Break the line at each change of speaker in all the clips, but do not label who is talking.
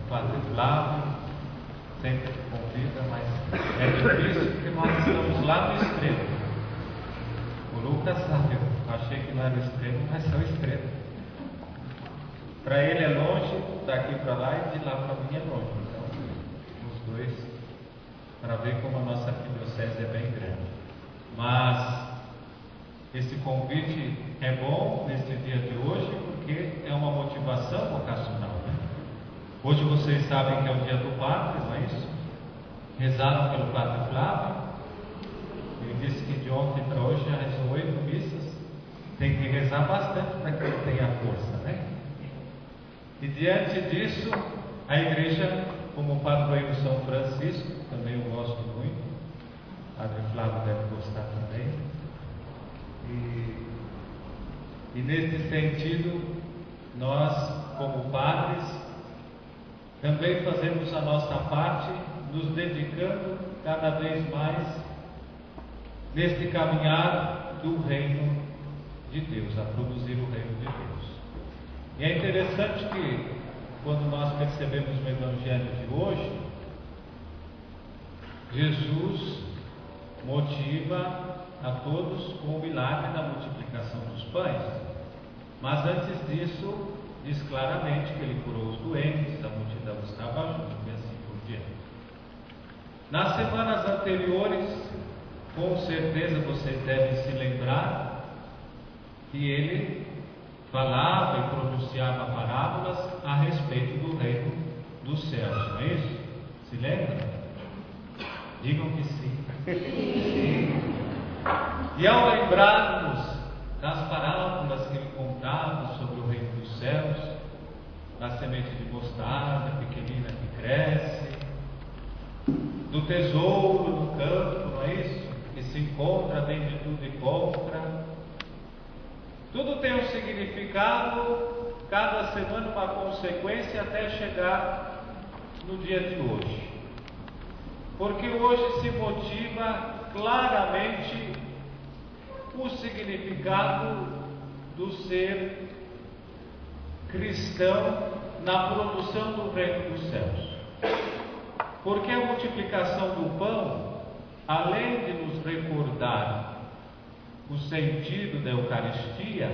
Padre Flávio sempre convida, mas é difícil porque nós estamos lá no extremo. O Lucas sabe, eu achei que não era o extremo, mas é o extremo. Para ele é longe, daqui para lá, e de lá para mim é longe. Então, os dois, para ver como a nossa arquidiocese é bem grande. Mas esse convite é bom neste dia de hoje, porque é uma motivação vocacional, né? Hoje vocês sabem que é o dia do Padre, não é isso? Rezaram pelo Padre Flávio. Ele disse que de ontem para hoje já rezou 8 missas. Tem que rezar bastante para que ele tenha força, né? E diante disso, a igreja, como o padroeiro São Francisco, também eu gosto muito, o Padre Flávio deve gostar também, e nesse sentido, nós, como padres, também fazemos a nossa parte, nos dedicando cada vez mais neste caminhar do reino de Deus, a produzir o reino de Deus. E é interessante que, quando nós percebemos no Evangelho de hoje, Jesus motiva a todos com o milagre da multiplicação dos pães. Mas antes disso, diz claramente que ele curou os doentes, a multidão estava junto e assim por diante. Nas semanas anteriores, com certeza vocês devem se lembrar que ele falava e pronunciava parábolas a respeito do reino dos céus, não é isso? Se lembram? Digam que sim. Sim. E ao lembrarmos das parábolas que ele contava sobre o reino dos céus, da semente de mostarda pequenina que cresce, do tesouro no campo, não é isso? Que se encontra, vende tudo e compra. Tudo tem um significado, cada semana uma consequência até chegar no dia de hoje. Porque hoje se motiva claramente o significado do ser cristão na produção do reino dos céus. Porque a multiplicação do pão, além de nos recordar o sentido da Eucaristia,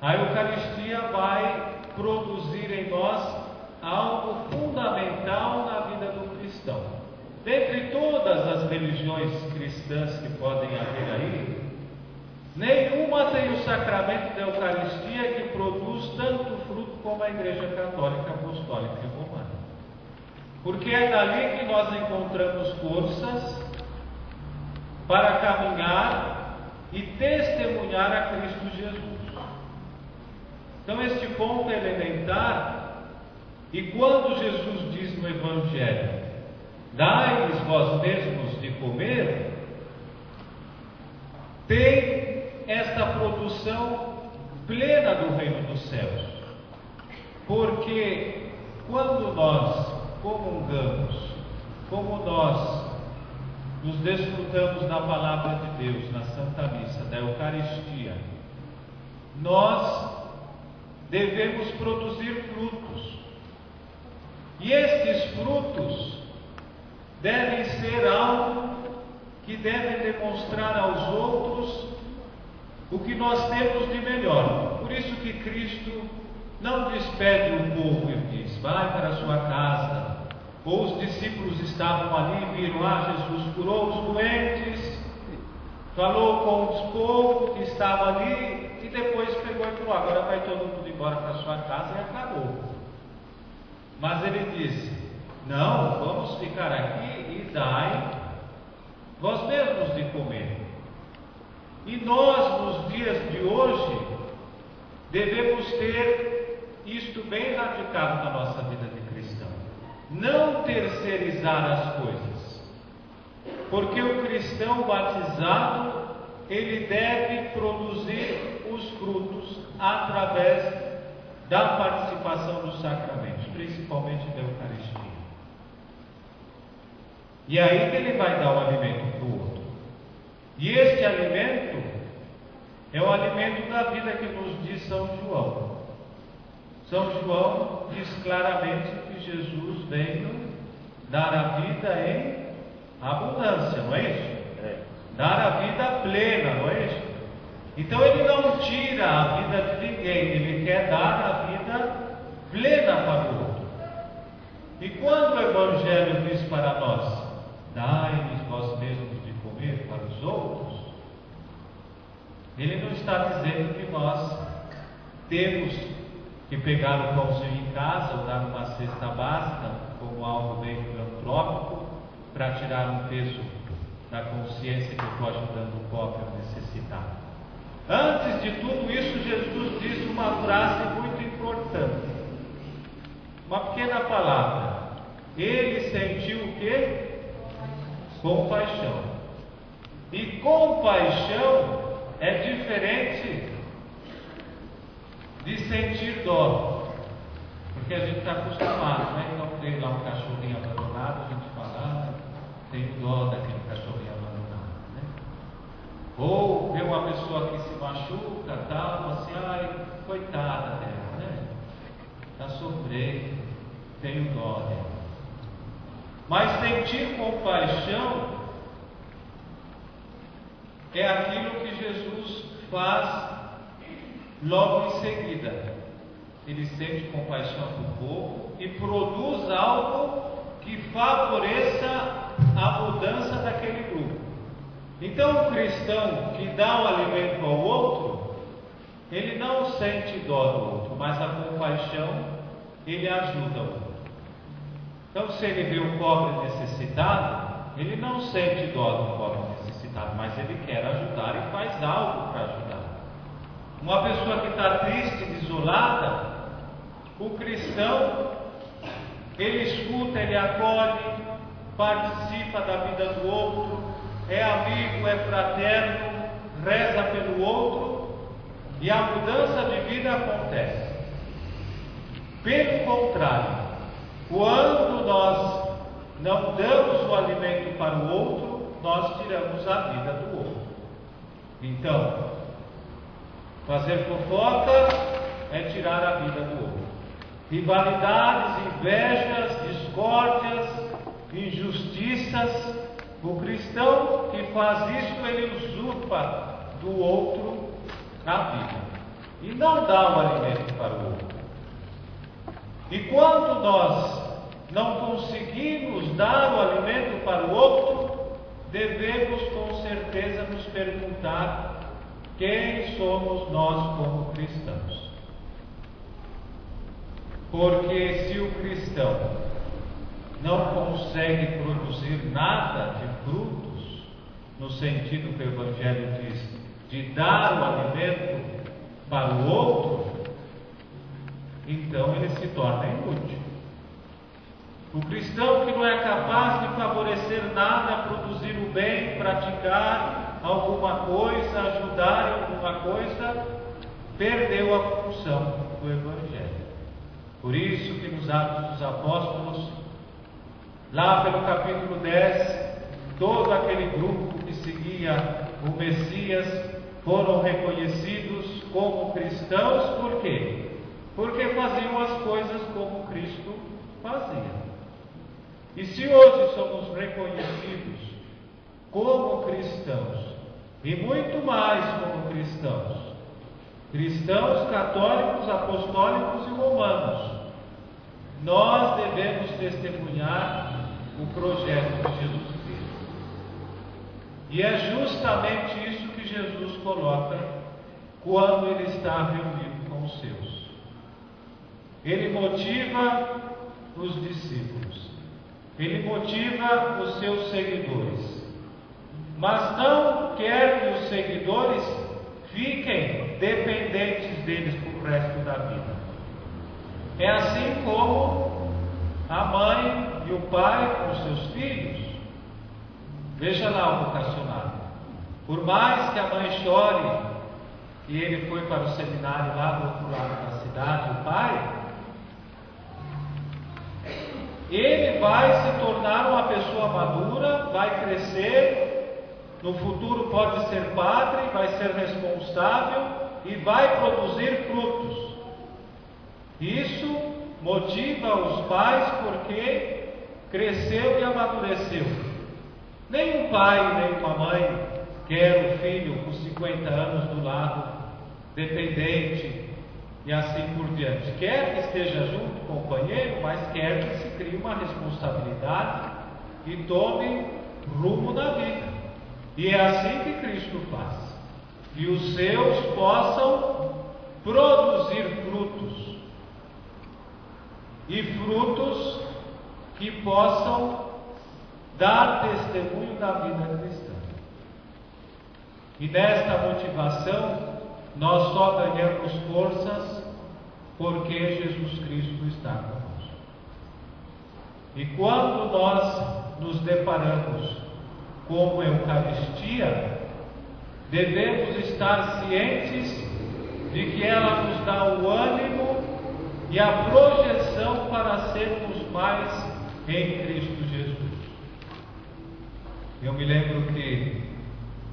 a Eucaristia vai produzir em nós algo fundamental na vida do cristão. Dentre todas as religiões cristãs que podem haver aí, nenhuma tem o sacramento da Eucaristia que produz tanto fruto como a Igreja Católica, Apostólica e Romana. Porque é dali que nós encontramos forças para caminhar e testemunhar a Cristo Jesus. Então este ponto é elementar, e quando Jesus diz no Evangelho: dai-lhes vós mesmos de comer, tem esta produção plena do reino dos céus. Porque quando nós comungamos, como nós nos desfrutamos da palavra de Deus, na Santa Missa, da Eucaristia, nós devemos produzir frutos. E estes frutos devem ser algo que deve demonstrar aos outros o que nós temos de melhor. Por isso que Cristo não despede o povo e diz: vai para a sua casa. Ou os discípulos estavam ali e viram: Jesus curou os doentes, falou com os povos que estavam ali, e depois pegou e falou: agora vai todo mundo embora para a sua casa, e acabou. Mas ele disse: não, vamos ficar aqui e dai vós mesmos de comer. E nós, nos dias de hoje, devemos ter isto bem radicado na nossa vida de cristão. Não terceirizar as coisas. Porque o cristão batizado, ele deve produzir os frutos através da participação dos sacramentos, principalmente da Eucaristia. E aí que ele vai dar o alimento para o outro. E este alimento é o alimento da vida que nos diz São João. São João diz claramente que Jesus veio dar a vida em abundância, não é isso? Dar a vida plena, não é isso? Então ele não tira a vida de ninguém, ele quer dar a vida plena para o outro. E quando o Evangelho diz para nós, dai-nos vós mesmos de comer para os outros, ele não está dizendo que nós temos que pegar o pãozinho em casa ou dar uma cesta básica como algo bem filantrópico para tirar um peso da consciência que eu estou ajudando o pobre ou necessitado. Antes de tudo isso, Jesus disse uma frase muito importante, uma pequena palavra. Ele sentiu o quê? Compaixão. E compaixão é diferente de sentir dó, porque a gente está acostumado, né? Então tem lá um cachorrinho abandonado, a gente fala, tenho dó daquele cachorrinho abandonado, né? Ou vê uma pessoa que se machuca, tal, assim, ai, coitada dela, né? Está sofrendo, tenho dó dela. Mas sentir compaixão é aquilo que Jesus faz logo em seguida. Ele sente compaixão do povo e produz algo que favoreça a mudança daquele grupo. Então o cristão que dá o alimento ao outro, ele não sente dó do outro, mas a compaixão, ele ajuda o outro. Então se ele vê o pobre necessitado, ele não sente dó do pobre necessitado, mas ele quer ajudar e faz algo para ajudar. Uma pessoa que está triste, desolada, o cristão, ele escuta, ele acolhe, participa da vida do outro, é amigo, é fraterno, reza pelo outro, e a mudança de vida acontece. Pelo contrário, quando nós não damos o alimento para o outro, nós tiramos a vida do outro. Então, fazer fofoca é tirar a vida do outro. Rivalidades, invejas, discórdias, injustiças. O cristão que faz isso, ele usurpa do outro a vida e não dá o alimento para o outro. E quando nós não conseguimos dar o alimento para o outro, devemos com certeza nos perguntar: quem somos nós como cristãos? Porque se o cristão não consegue produzir nada de frutos, no sentido que o Evangelho diz, de dar o alimento para o outro, então ele se torna inútil. O cristão que não é capaz de favorecer nada, produzir o bem, praticar alguma coisa, ajudar em alguma coisa, perdeu a função do Evangelho. Por isso que nos Atos dos Apóstolos, lá pelo capítulo 10, todo aquele grupo que seguia o Messias foram reconhecidos como cristãos. Por quê? Porque faziam as coisas como Cristo fazia. E se hoje somos reconhecidos como cristãos, e muito mais como cristãos, cristãos católicos, apostólicos e romanos, nós devemos testemunhar o projeto de Jesus Cristo. E é justamente isso que Jesus coloca quando ele está reunido com os seus. Ele motiva os discípulos, ele motiva os seus seguidores, mas não quer que os seguidores fiquem dependentes deles para o resto da vida. É assim como a mãe e o pai com os seus filhos. Veja lá o vocacionado. Por mais que a mãe chore que ele foi para o seminário lá do outro lado da cidade, o pai, ele vai se tornar uma pessoa madura, vai crescer, no futuro pode ser padre, vai ser responsável e vai produzir frutos. Isso motiva os pais porque cresceu e amadureceu. Nenhum pai, nenhuma mãe quer o filho com 50 anos do lado, dependente e assim por diante. Quer que esteja junto com o companheiro, mas quer que se crie uma responsabilidade e tome rumo na vida. E é assim que Cristo faz. Que os seus possam produzir frutos. E frutos que possam dar testemunho da vida cristã. E nesta motivação, nós só ganhamos forças porque Jesus Cristo está conosco. E quando nós nos deparamos com a Eucaristia, devemos estar cientes de que ela nos dá o ânimo e a projeção para sermos mais em Cristo Jesus. Eu me lembro que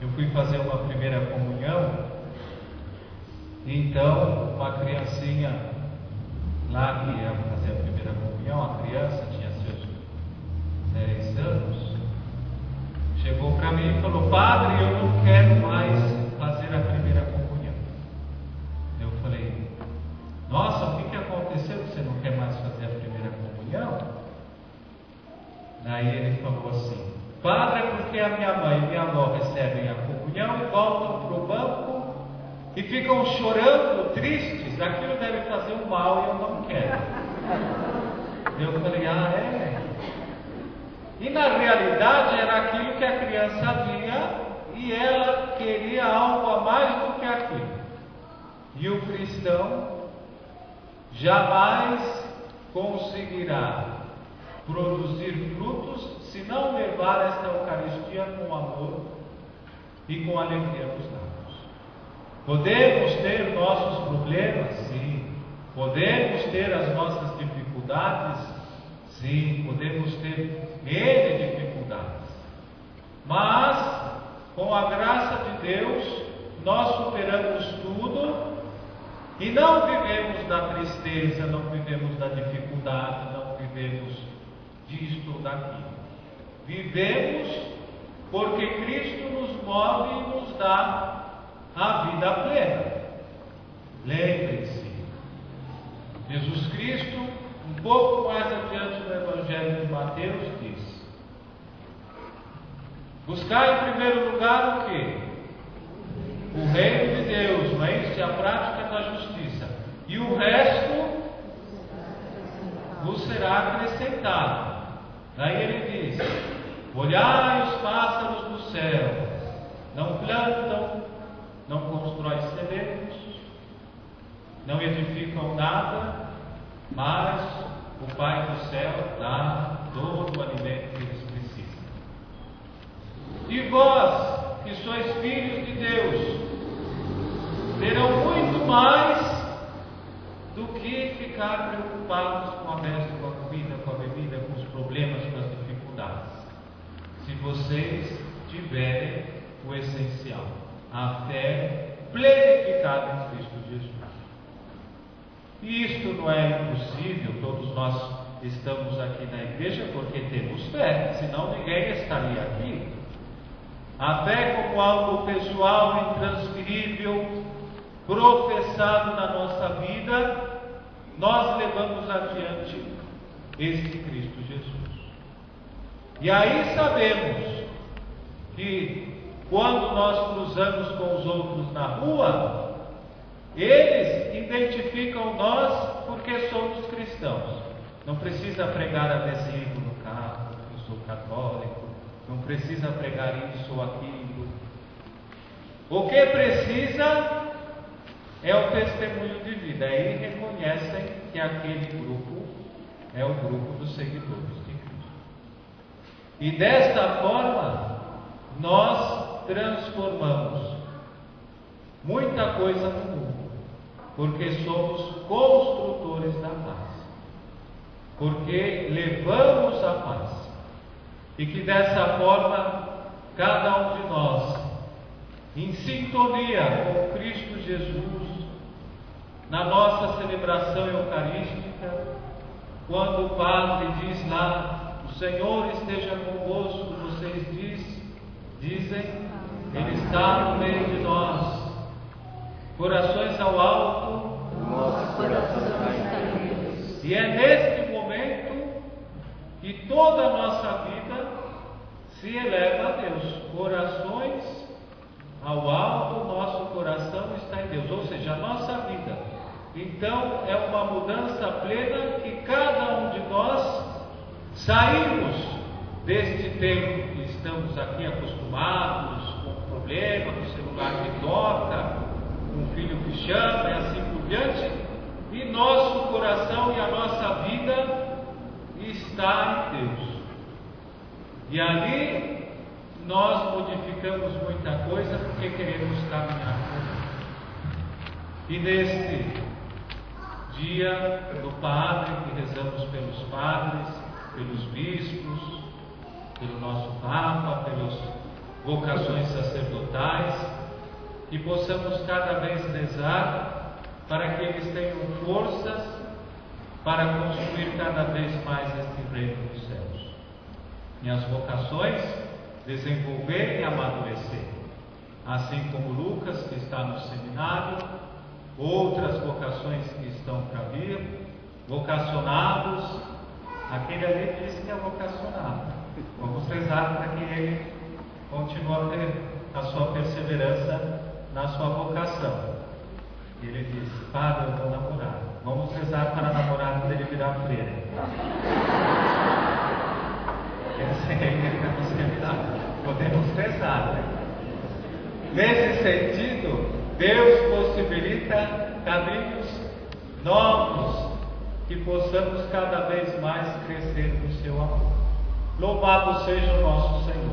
eu fui fazer uma primeira comunhão, então uma criancinha lá que ia fazer a primeira comunhão, a criança tinha seus 10 anos, chegou para mim e falou: Padre, eu não quero mais fazer a primeira comunhão. Eu falei: nossa, o que aconteceu que você não quer mais fazer a primeira comunhão? Daí ele falou assim: Padre, é porque a minha mãe e minha avó recebem a comunhão e voltam para o banco e ficam chorando, tristes, aquilo deve fazer um mal e eu não quero. Eu falei: ah, é? E na realidade era aquilo que a criança via e ela queria algo a mais do que aquilo. E o cristão jamais conseguirá produzir frutos se não levar esta Eucaristia com amor e com alegria nos lábios. Podemos ter nossos problemas, sim. Podemos ter as nossas dificuldades, sim. Podemos ter N dificuldades. Mas, com a graça de Deus, nós superamos tudo e não vivemos da tristeza, não vivemos da dificuldade, não vivemos disto ou daquilo. Vivemos porque Cristo nos move e nos dá a vida plena. Lembrem-se, Jesus Cristo, um pouco mais adiante no Evangelho de Mateus, diz: buscar em primeiro lugar o quê? O reino de Deus, não é isso? É a prática da justiça. E o resto vos será acrescentado. Daí ele diz: olhai os pássaros do céu, não plantam, não constroem celeiros, não edificam nada, mas o Pai do céu dá todo o alimento que eles precisam. E vós, que sois filhos de Deus, terão muito mais do que ficar preocupados com a resto, com a comida, com a bebida, com os problemas, com as dificuldades. Se vocês tiverem o essencial, a fé plenificada em Cristo Jesus. E isto não é impossível, todos nós estamos aqui na igreja porque temos fé, senão ninguém estaria aqui. A fé como algo pessoal, intransferível, professado na nossa vida, nós levamos adiante este Cristo Jesus. E aí sabemos que quando nós cruzamos com os outros na rua, eles identificam nós porque somos cristãos. Não precisa pregar adesivo no carro, eu sou católico, não precisa pregar isso ou aquilo. O que precisa é o testemunho de vida. Aí reconhecem que aquele grupo é o grupo dos seguidores de Cristo. E desta forma, nós transformamos muita coisa no mundo, porque somos construtores da paz, porque levamos a paz. E que dessa forma, cada um de nós, em sintonia com Cristo Jesus, na nossa celebração eucarística, quando o Padre diz lá, o Senhor esteja convosco, vocês dizem, Ele está no meio de nós. Corações ao alto,
nosso coração está em Deus.
E é neste momento que toda a nossa vida se eleva a Deus. Corações ao alto, nosso coração está em Deus, ou seja, a nossa vida. Então é uma mudança plena que cada um de nós saímos deste tempo que estamos aqui acostumados, com problema, com o celular que toca, com o filho que chama e assim por diante, e nosso coração e a nossa vida está em Deus. E ali nós modificamos muita coisa porque queremos caminhar com Ele. E neste dia do Padre, que rezamos pelos padres, pelos bispos, pelo nosso Papa, pelas vocações sacerdotais, e possamos cada vez rezar para que eles tenham forças para construir cada vez mais este reino dos céus. E as vocações desenvolver e amadurecer, assim como Lucas, que está no seminário, outras vocações que estão para vir, vocacionados, aquele ali disse que é vocacionado. Vamos rezar para que ele continue a ter a sua perseverança na sua vocação. Ele disse, Padre, eu vou namorar. Vamos rezar para namorar dele virar freira. Podemos rezar, né? Nesse sentido, Deus possibilita caminhos novos, que possamos cada vez mais crescer no seu amor. Louvado seja o nosso Senhor.